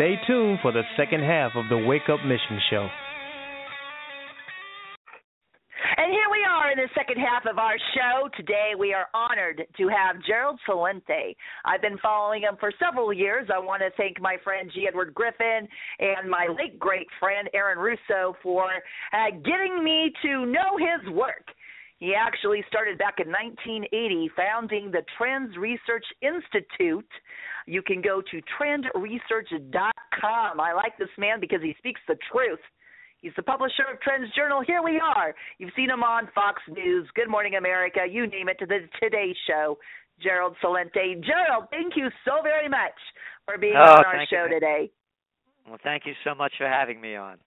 Stay tuned for the second half of the Wake Up Mission Show. And here we are in the second half of our show. Today we are honored to have Gerald Celente. I've been following him for several years. I want to thank my friend G. Edward Griffin and my late great friend Aaron Russo for getting me to know his work. He actually started back in 1980 founding the TrendsResearchInstitute. You can go to TrendsResearch.com. I like this man because he speaks the truth. He's the publisher of TrendsJournal. Here we are. You've seen him on Fox News, Good Morning America, you name it, to the Today Show. Gerald Celente. Gerald, thank you so very much for being on our show today. Well, thank you so much for having me on.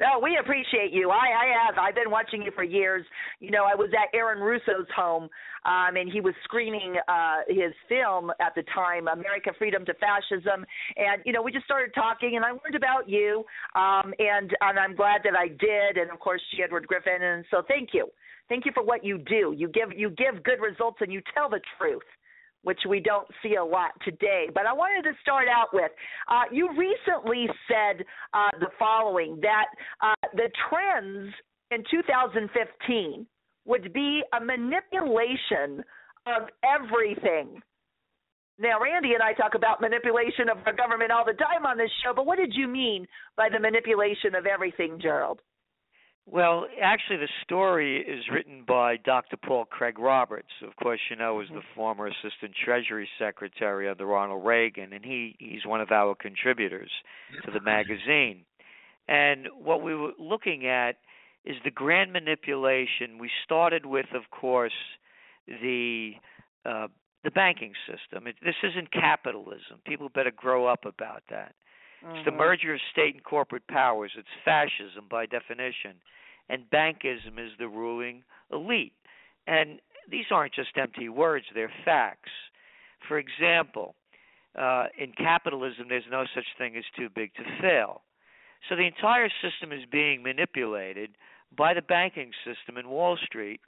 No, we appreciate you. I've been watching you for years. You know, I was at Aaron Russo's home, and he was screening his film at the time, America, Freedom to Fascism. And, you know, we just started talking, and I learned about you, and I'm glad that I did. And, of course, G. Edward Griffin. And so thank you. Thank you for what you do. You give good results, and you tell the truth, which we don't see a lot today. But I wanted to start out with, you recently said the following, that the trends in 2015 would be a manipulation of everything. Now, Randy and I talk about manipulation of our government all the time on this show, but what did you mean by the manipulation of everything, Gerald? Well, actually, the story is written by Dr. Paul Craig Roberts. Of course, you know, was the former Assistant Treasury Secretary under Ronald Reagan, and he's one of our contributors to the magazine. And what we were looking at is the grand manipulation. We started with, of course, the banking system. This isn't capitalism. People better grow up about that. It's the merger of state and corporate powers. It's fascism by definition. And bankism is the ruling elite. And these aren't just empty words, they're facts. For example, in capitalism, there's no such thing as too big to fail. So the entire system is being manipulated by the banking system in Wall Street.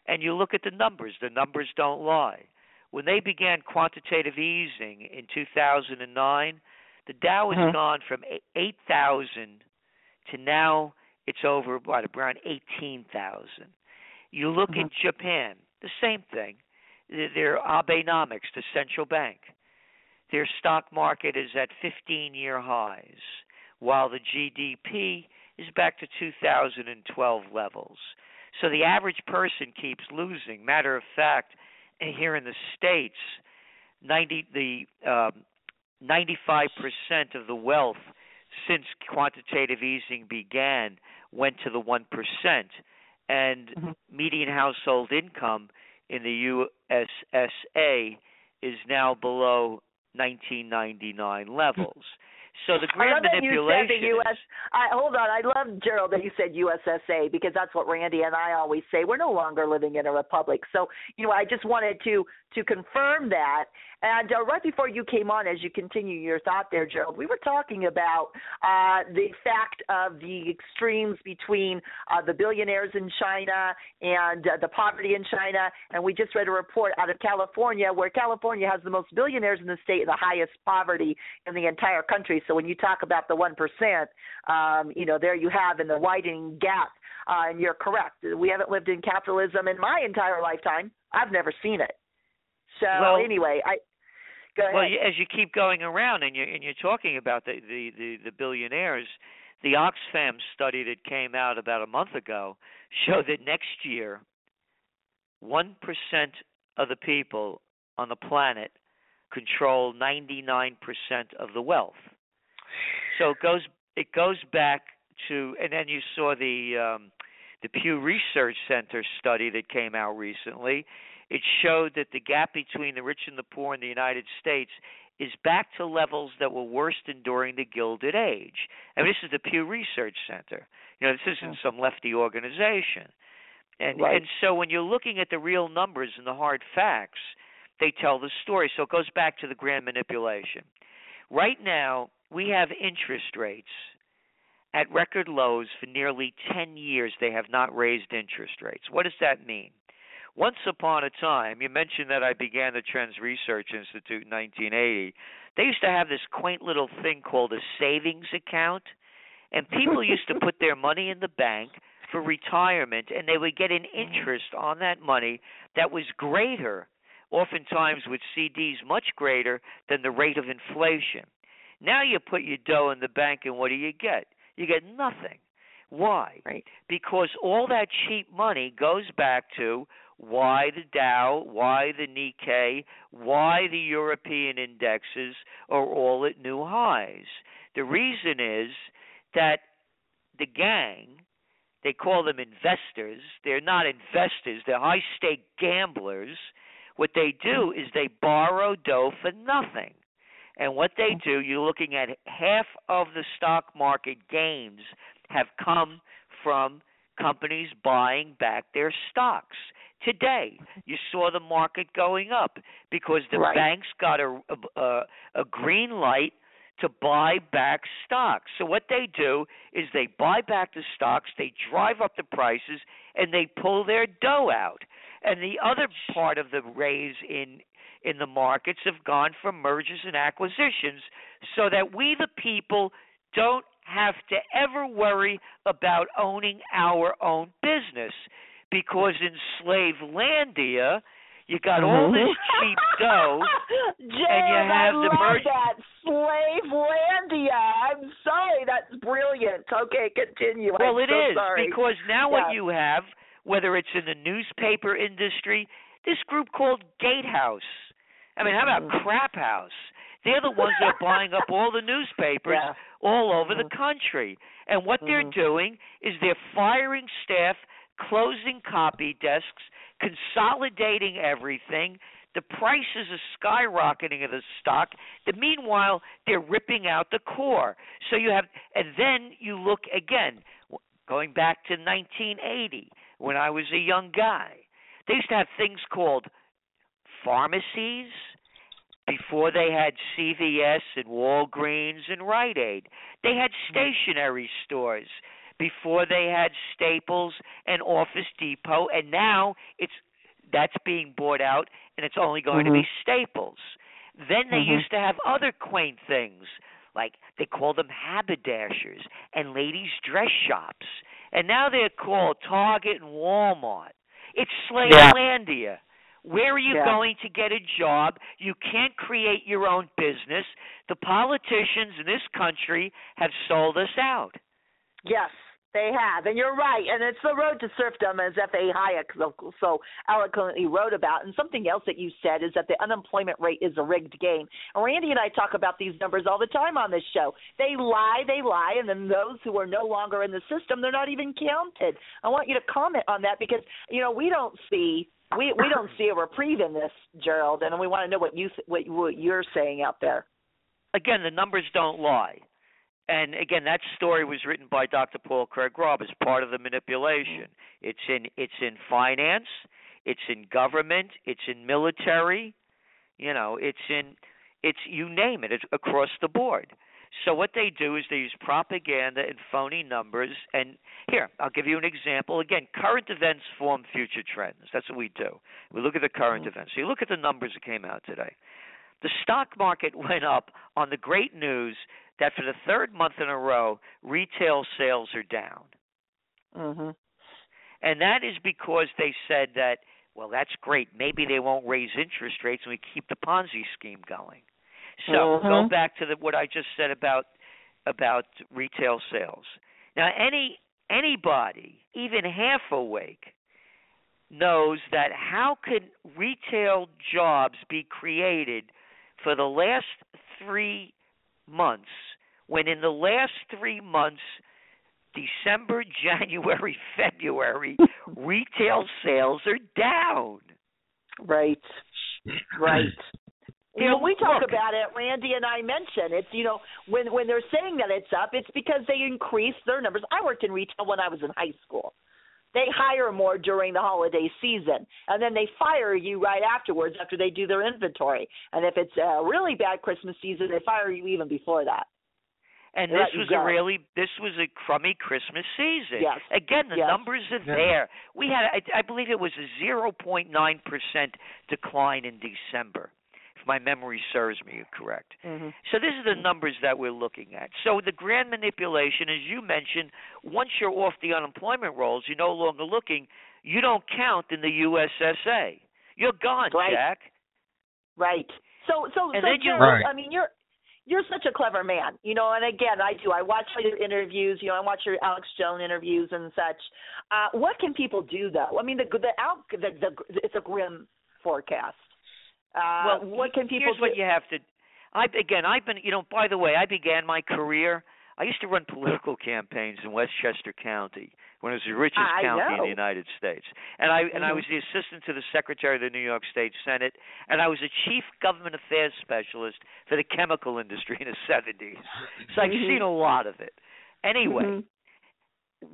And you look at the numbers don't lie. When they began quantitative easing in 2009, the Dow has gone from 8,000 to now it's over around 18,000. You look at Japan, the same thing. Their Abenomics, the central bank, their stock market is at 15-year highs, while the GDP is back to 2012 levels. So the average person keeps losing. Matter of fact, here in the States, 95% of the wealth since quantitative easing began went to the 1%, and median household income in the USSA is now below 1999 levels. So the grand manipulation. Hold on, I love, Gerald, that you said USSA, because that's what Randy and I always say. We're no longer living in a republic. So, you know, I just wanted to confirm that. And right before you came on, as you continue your thought there, Gerald, we were talking about the fact of the extremes between the billionaires in China and the poverty in China. And we just read a report out of California, where California has the most billionaires in the state and the highest poverty in the entire country. So when you talk about the 1%, you know, there you have in the widening gap. And you're correct. We haven't lived in capitalism in my entire lifetime. I've never seen it. So anyway, go ahead. Well, as you keep going around and you're talking about the billionaires, the Oxfam study that came out about a month ago showed that next year, 1% of the people on the planet control 99% of the wealth. So it goes back to, and then you saw the Pew Research Center study that came out recently. It showed that the gap between the rich and the poor in the United States is back to levels that were worse than during the Gilded Age. And this is the Pew Research Center. You know, this isn't some lefty organization. And so when you're looking at the real numbers and the hard facts, they tell the story. So it goes back to the grand manipulation. Right now, we have interest rates at record lows for nearly 10 years. They have not raised interest rates. What does that mean? once upon a time, you mentioned that I began the Trends Research Institute in 1980. They used to have this quaint little thing called a savings account, and people used to put their money in the bank for retirement, and they would get an interest on that money that was greater, oftentimes with CDs much greater than the rate of inflation. Now you put your dough in the bank, and what do? You get nothing. Why? Right. Because all that cheap money goes back to why the Dow, why the Nikkei, why the European indexes are all at new highs. The reason is that the gang, they call them investors. They're not investors. They're high-stake gamblers. What they do is they borrow dough for nothing. And what they do, you're looking at half of the stock market gains have come from companies buying back their stocks. Today, you saw the market going up because the banks got a green light to buy back stocks. So what they do is they buy back the stocks, they drive up the prices, and they pull their dough out. And the other part of the raise in the markets have gone from mergers and acquisitions so that we, the people, don't have to ever worry about owning our own business. Because in Slavelandia, you got all this cheap dough, Jared, and you have I the love that Slavelandia. I'm sorry, that's brilliant. Okay, continue. Well, I'm it is sorry. because now what you have, whether it's in the newspaper industry, this group called Gatehouse. I mean, how about Crap House? They're the ones that are buying up all the newspapers all over the country. And what they're doing is they're firing staff, closing copy desks, consolidating everything. The prices are skyrocketing of the stock. Meanwhile, they're ripping out the core. So you have, and then you look again, going back to 1980 when I was a young guy. They used to have things called pharmacies before they had CVS and Walgreens and Rite Aid. They had stationery stores before they had Staples and Office Depot, and now that's being bought out, and it's only going to be Staples. Then they used to have other quaint things, like they call them haberdashers and ladies' dress shops, and now they're called Target and Walmart. It's Slavelandia. Where are you going to get a job? You can't create your own business. The politicians in this country have sold us out. Yes, they have, and you're right. And it's the road to serfdom, as F.A. Hayek so eloquently wrote about. And something else that you said is that the unemployment rate is a rigged game. And Randy and I talk about these numbers all the time on this show. They lie, and then those who are no longer in the system, they're not even counted. I want you to comment on that because, you know, we don't see a reprieve in this, Gerald, and we want to know what you're saying out there. Again, the numbers don't lie. And again, that story was written by Dr. Paul Craig Roberts, part of the manipulation. It's in finance, it's in government, it's in military, you name it. It's across the board. So what they do is they use propaganda and phony numbers. And here, I'll give you an example. Again, current events form future trends. That's what we do. We look at the current events. So you look at the numbers that came out today. The stock market went up on the great news that for the third month in a row, retail sales are down. And that is because they said that, well, that's great. Maybe they won't raise interest rates and we keep the Ponzi scheme going. So go back to what I just said about retail sales. Now, anybody, even half awake, knows that how can retail jobs be created for the last 3 months when in the last 3 months, December, January, February, retail sales are down. Right. We talk about it, Randy and I mentioned it's, when they're saying that it's up, it's because they increase their numbers. I worked in retail when I was in high school. They hire more during the holiday season, and then they fire you right afterwards after they do their inventory. And if it's a really bad Christmas season, they fire you even before that. And this was a crummy Christmas season. Yes. Again, the numbers are there. We had, I believe it was a 0.9% decline in December, if my memory serves me correct. So this is the numbers that we're looking at. So the grand manipulation, as you mentioned, once you're off the unemployment rolls, you're no longer looking. You don't count in the USSA. You're gone, Jack. Right. So then Gerald, I mean, you're such a clever man, you know. And again, I do. I watch your interviews. You know, I watch your Alex Jones interviews and such. What can people do though? I mean, it's a grim forecast. What can people here's do? What you have to. I've been. You know, by the way, I began my career. I used to run political campaigns in Westchester County when it was the richest county in the United States. And I was the assistant to the Secretary of the New York State Senate, and I was a chief government affairs specialist for the chemical industry in the 70s. So I've seen a lot of it. Anyway,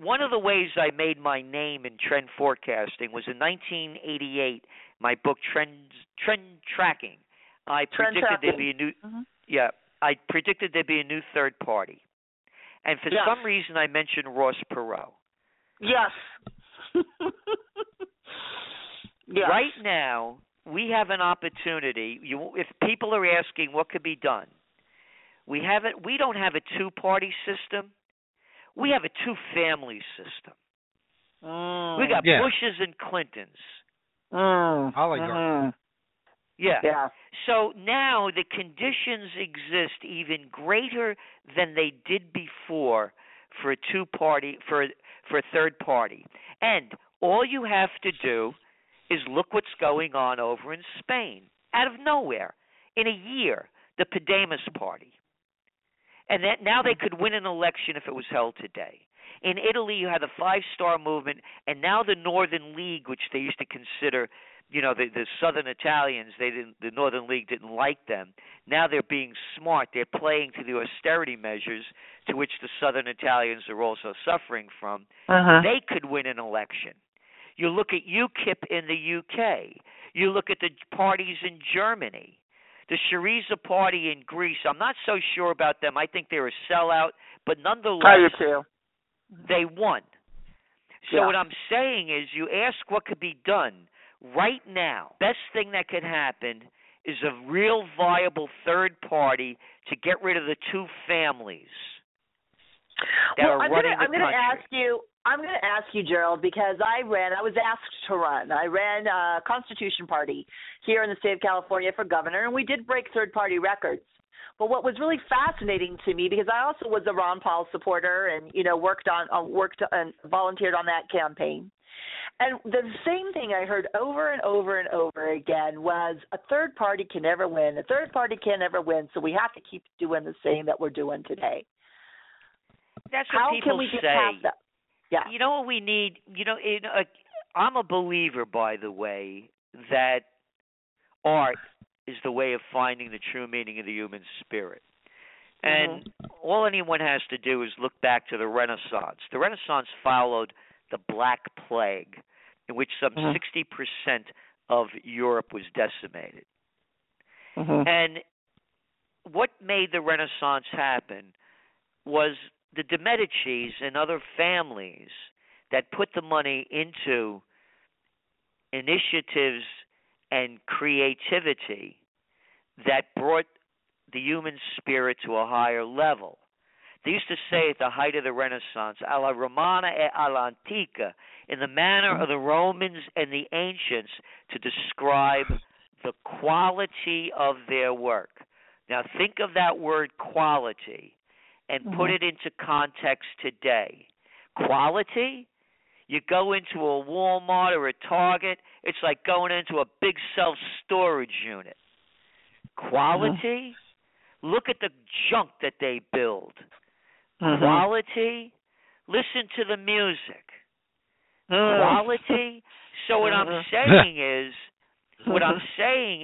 one of the ways I made my name in trend forecasting was in 1988, my book Trend Tracking. I predicted there'd be a new I predicted there'd be a new third party. And for some reason, I mentioned Ross Perot. Yes. Right now, we have an opportunity. If people are asking what could be done, we don't have a two-party system. We have a two-family system. We got Bushes and Clintons. Oligarchy. Yeah. So now the conditions exist even greater than they did before for a two-party, for a third party. And all you have to do is look what's going on over in Spain. Out of nowhere, in a year, the Podemos party. And that now they could win an election if it was held today. In Italy, you had the Five-Star Movement, and now the Northern League, which they used to consider, you know, the Southern Italians, the Northern League didn't like them. Now they're being smart. They're playing to the austerity measures to which the Southern Italians are also suffering from. They could win an election. You look at UKIP in the UK. You look at the parties in Germany. The Syriza party in Greece, I'm not so sure about them. I think they're a sellout, but nonetheless, they won. So what I'm saying is, you ask what could be done right now. Best thing that could happen is a real viable third party to get rid of the two families that are running the country. I'm going to ask you, Gerald, because I was asked to run. I ran a Constitution Party here in the state of California for governor, and we did break third-party records. But what was really fascinating to me, because I also was a Ron Paul supporter and, you know, worked and volunteered on that campaign. And the same thing I heard over and over and over again was a third party can never win. A third party can never win, so we have to keep doing the same that we're doing today. That's what people say. How can we get past that? Yeah. You know what we need? You know, I'm a believer, by the way, that art is the way of finding the true meaning of the human spirit. And all anyone has to do is look back to the Renaissance. The Renaissance followed the Black Plague, in which some 60% of Europe was decimated. And what made the Renaissance happen was the de Medicis and other families that put the money into initiatives and creativity that brought the human spirit to a higher level. They used to say at the height of the Renaissance, alla Romana e alla Antica, in the manner of the Romans and the ancients, to describe the quality of their work. Now think of that word quality and put it into context today. Quality, you go into a Walmart or a Target, it's like going into a big self-storage unit. Quality, look at the junk that they build. Quality, listen to the music. Quality. So what I'm saying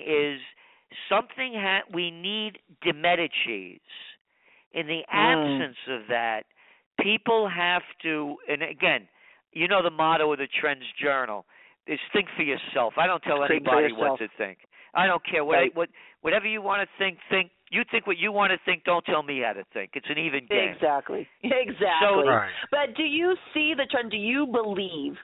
is, something we need de Medicis. In the absence of that, people have to, and again, you know the motto of the TrendsJournal is think for yourself. I don't tell anybody what to think. I don't care whatever you want to think. You think what you want to think. Don't tell me how to think. It's an even game. Exactly. So, right. But do you see the trend? Do you believe,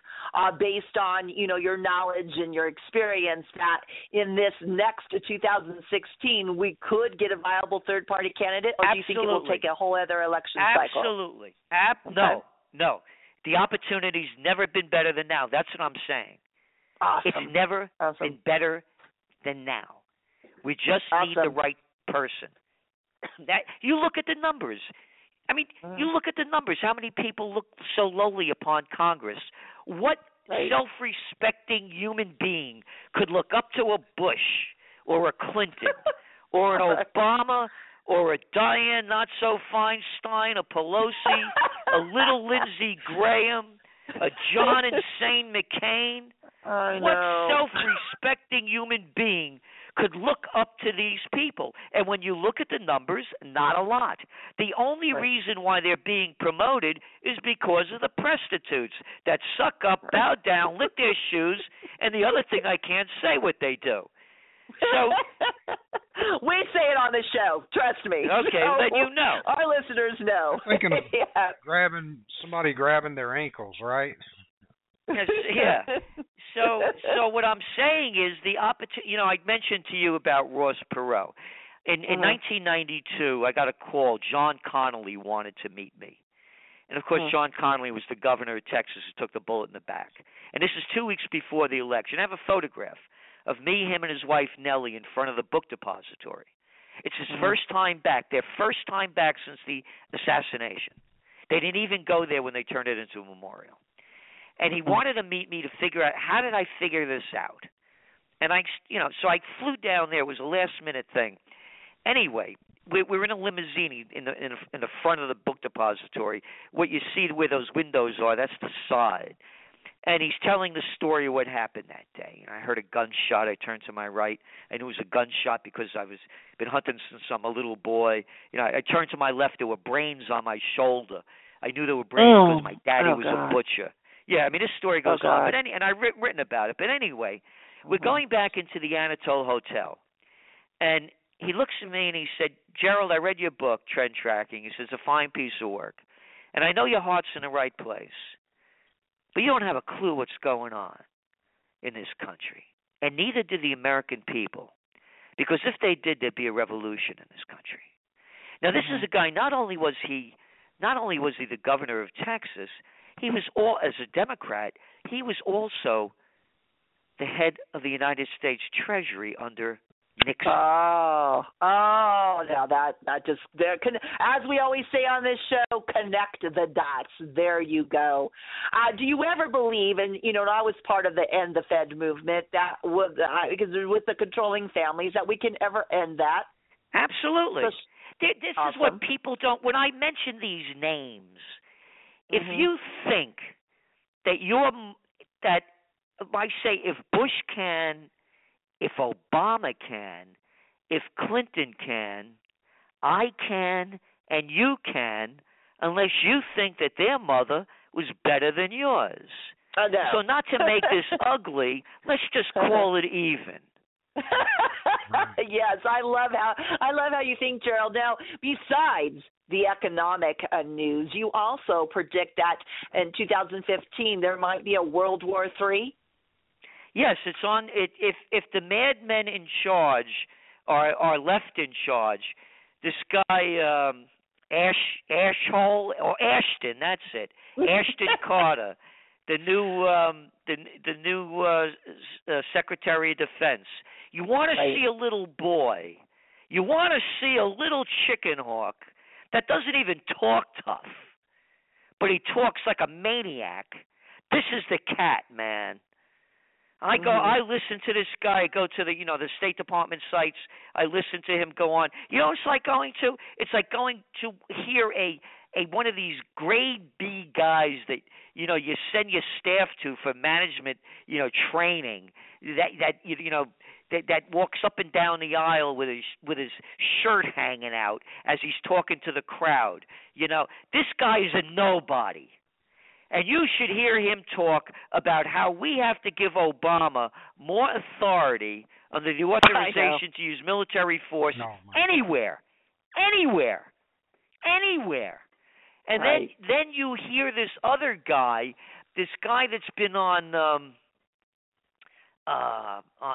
based on your knowledge and your experience, that in this next 2016 we could get a viable third-party candidate, or do you think it will take a whole other election cycle? Absolutely. No. The opportunity's never been better than now. That's what I'm saying. Awesome. It's never been better than now. We just need the right person. That you look at the numbers. I mean, you look at the numbers. How many people look so lowly upon Congress? What self-respecting human being could look up to a Bush or a Clinton or an Obama or a Dianne Not-So-Feinstein, a Pelosi, a little Lindsey Graham, a John Insane McCain? What self-respecting human being could look up to these people? And when you look at the numbers, not a lot. The only reason why they're being promoted is because of the prostitutes that suck up, bow down, lick their shoes, and the other thing I can't say what they do. So we say it on the show. Trust me. Okay, so then you know. Our listeners know. Thinking of grabbing their ankles, right? Yes, yeah. So what I'm saying is the opportunity. I mentioned to you about Ross Perot. In 1992, I got a call. John Connally wanted to meet me. And, of course, John Connally was the governor of Texas who took the bullet in the back. And this is 2 weeks before the election. I have a photograph of me, him, and his wife, Nellie, in front of the book depository. It's his first time back, their first time back since the assassination. They didn't even go there when they turned it into a memorial. And he wanted to meet me to figure out, how did I figure this out? And so I flew down there. It was a last-minute thing. Anyway, we're in a limousine in the front of the book depository. What you see where those windows are, that's the side. And he's telling the story of what happened that day. I heard a gunshot. I turned to my right. I knew it was a gunshot because been hunting since I'm a little boy. I turned to my left. There were brains on my shoulder. I knew there were brains because my daddy was a butcher. Yeah, I mean, this story goes on. But and I've written about it. But anyway, we're going back into the Anatole Hotel. And he looks at me and he said, Gerald, I read your book, Trend Tracking. He says, it's a fine piece of work. And I know your heart's in the right place. But you don't have a clue what's going on in this country. And neither did the American people. Because if they did, there'd be a revolution in this country. Now, this is a guy, not only was he the governor of Texas, he was as a Democrat, he was also the head of the United States Treasury under Nixon. Now that just as we always say on this show, connect the dots. There you go. Do you ever believe, and I was part of the End the Fed movement, that because with the controlling families, that we can ever end that? Absolutely. This is what people don't. When I mention these names, if you think that I say, if Bush can, if Obama can, if Clinton can, I can, and you can, unless you think that their mother was better than yours. No. So not to make this ugly, let's just call it even. Yes, I love how you think, Gerald. Now, besides the economic news, you also predict that in 2015 there might be a World War III. Yes, it's on. If the madmen in charge are left in charge, this guy Ashhole or Ashton, that's it, Ashton Carter, the new Secretary of Defense. You want to see a little boy. You want to see a little chicken hawk that doesn't even talk tough, but he talks like a maniac. This is the cat, man. I listen to this guy go to the State Department sites. I listen to him go on. It's like going to hear a one of these grade B guys that you send your staff to for management training that walks up and down the aisle with his shirt hanging out as he's talking to the crowd. This guy is a nobody. And you should hear him talk about how we have to give Obama more authority under the authorization to use military force anywhere. And then you hear this other guy, this guy that's been on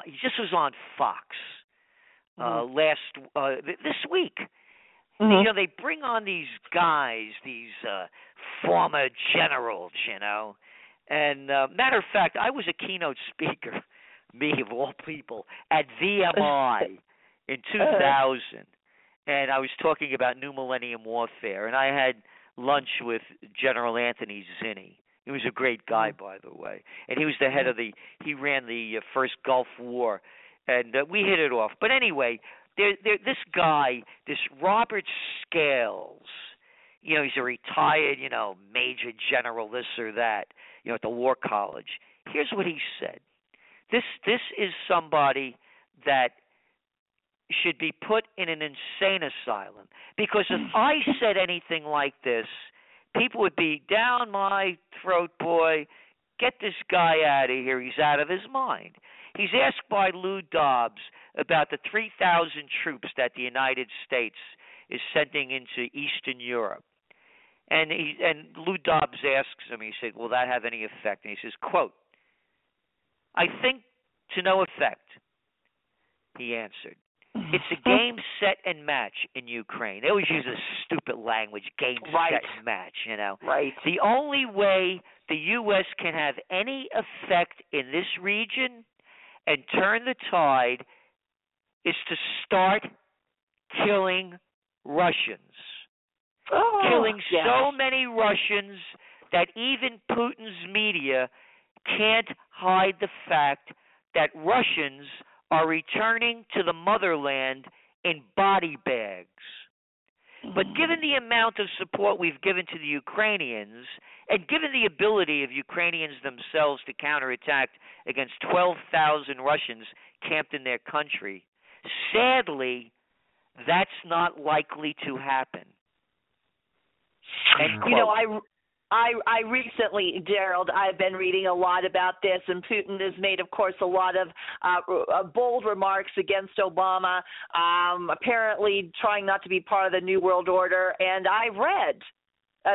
he just was on Fox this week. Mm-hmm. You know, they bring on these guys, these former generals, you know. And matter of fact, I was a keynote speaker, me of all people, at VMI in 2000. And I was talking about New Millennium Warfare. And I had lunch with General Anthony Zinni. He was a great guy, by the way. And he was the head of he ran the first Gulf War. And we hit it off. But anyway, this guy, this Robert Scales, you know, he's a retired, you know, major general, this or that, you know, at the War College. Here's what he said. This is somebody that should be put in an insane asylum. Because if I said anything like this, people would be down my throat, boy, get this guy out of here. He's out of his mind. He's asked by Lou Dobbs about the 3,000 troops that the United States is sending into Eastern Europe. And Lou Dobbs asks him, he said, will that have any effect? And he says, quote, I think to no effect, he answered. It's a game, set, and match in Ukraine. They always use this stupid language, game, set, and match, you know. Right. The only way the U.S. can have any effect in this region and turn the tide is to start killing Russians. Killing so many Russians that even Putin's media can't hide the fact that Russians are returning to the motherland in body bags. But given the amount of support we've given to the Ukrainians, and given the ability of Ukrainians themselves to counterattack against 12,000 Russians camped in their country, sadly, that's not likely to happen. And you know, I recently, Gerald, I've been reading a lot about this, and Putin has made, of course, a lot of bold remarks against Obama, apparently trying not to be part of the New World Order. And I've read,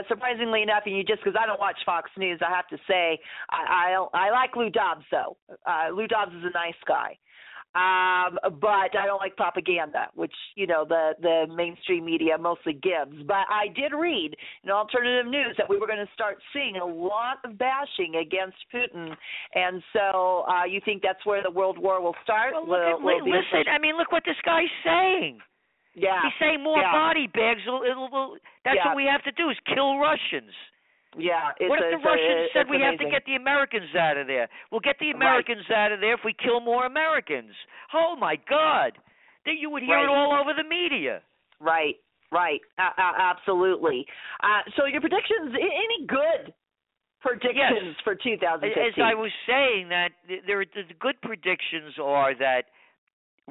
surprisingly enough, and just because I don't watch Fox News, I have to say, I like Lou Dobbs, though. Lou Dobbs is a nice guy. But I don't like propaganda, which, you know, the mainstream media mostly gives. But I did read in alternative news that we were going to start seeing a lot of bashing against Putin. And so you think that's where the World War will start? Well, listen, I mean, look what this guy's saying. Yeah. He's saying more body bags. That's what we have to do is kill Russians. Yeah. What if the Russians said we have to get the Americans out of there? We'll get the Americans out of there if we kill more Americans. Oh, my God. Then you would hear it all over the media. Right. Absolutely. So your predictions, any good predictions for 2015? As I was saying, that the good predictions are that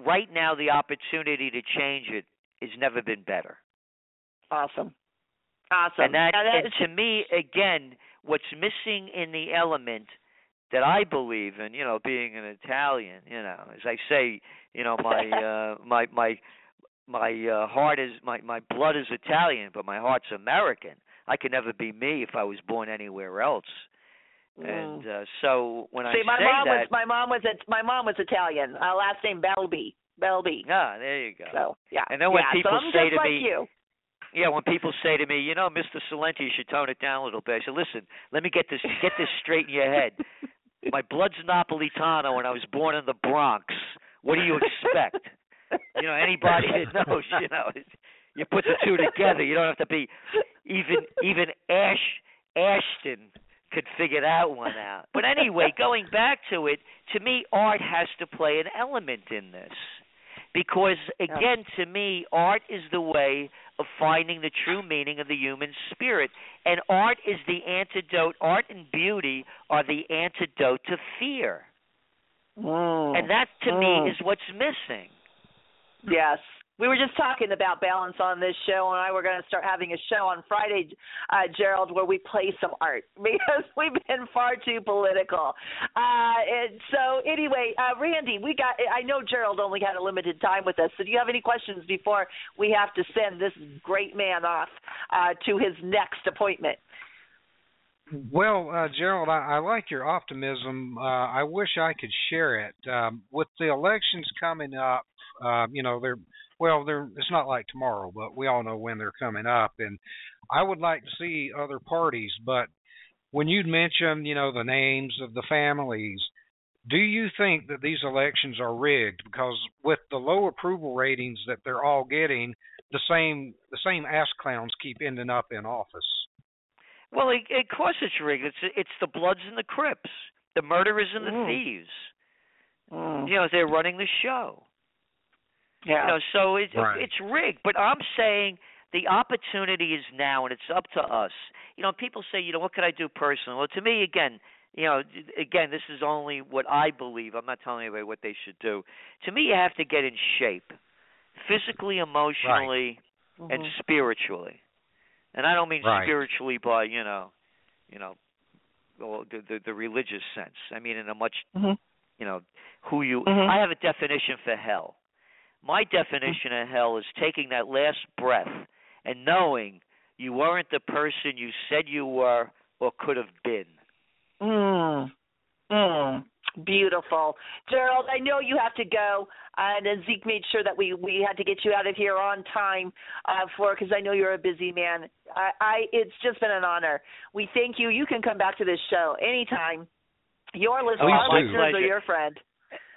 right now the opportunity to change it has never been better. Awesome. And to me, again, what's missing in the element that I believe in, you know, being an Italian, you know, as I say, you know, my heart is my blood is Italian, but my heart's American. I could never be me if I was born anywhere else. And so when I say that, my mom was Italian. Last name Belby. Ah, there you go. So and then when people say to me, you. When people say to me, you know, Mr. Celente, you should tone it down a little bit. I say, listen, let me get this straight in your head. My blood's Napolitano, and I was born in the Bronx. What do you expect? You know, anybody that knows, you know, you put the two together. You don't have to be even Ashton could figure that one out. But anyway, going back to it, to me, art has to play an element in this. Because, again, to me, art is the way of finding the true meaning of the human spirit. And art is the antidote. Art and beauty are the antidote to fear. And that, to me, is what's missing. Yes. We were just talking about balance on this show, and we're going to start having a show on Friday, Gerald, where we play some art because we've been far too political. And so anyway, Randy, I know Gerald only had a limited time with us, so do you have any questions before we have to send this great man off to his next appointment? Well, Gerald, I like your optimism. I wish I could share it. With the elections coming up, it's not like tomorrow, but we all know when they're coming up. And I would like to see other parties. But when you'd mentioned, the names of the families, do you think that these elections are rigged? Because with the low approval ratings that they're all getting, the same ass clowns keep ending up in office. Well, of course it's rigged. It's the Bloods and the Crips, the murderers and the thieves. They're running the show. Yeah. So it's rigged. But I'm saying the opportunity is now, and it's up to us. People say, what can I do personally? Well, to me, again, this is only what I believe. I'm not telling anybody what they should do. To me, you have to get in shape, physically, emotionally, and spiritually. And I don't mean spiritually by, the religious sense. I mean in a much, I have a definition for hell. My definition of hell is taking that last breath and knowing you weren't the person you said you were or could have been. Beautiful. Gerald, I know you have to go, and Zeke made sure that we had to get you out of here on time because I know you're a busy man. It's just been an honor. We thank you. You can come back to this show anytime. Your listeners are your friend.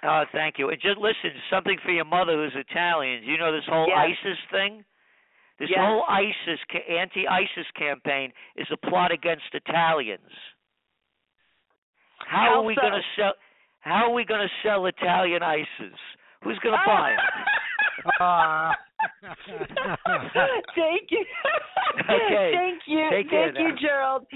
Oh, thank you. And just listen, something for your mother who's Italian. You know this whole ISIS thing? This whole anti-ISIS campaign is a plot against Italians. How are we going to sell? How are we going to sell Italian ISIS? Who's going to buy it? Thank you. Okay. Thank you. Take care Thank you, Gerald.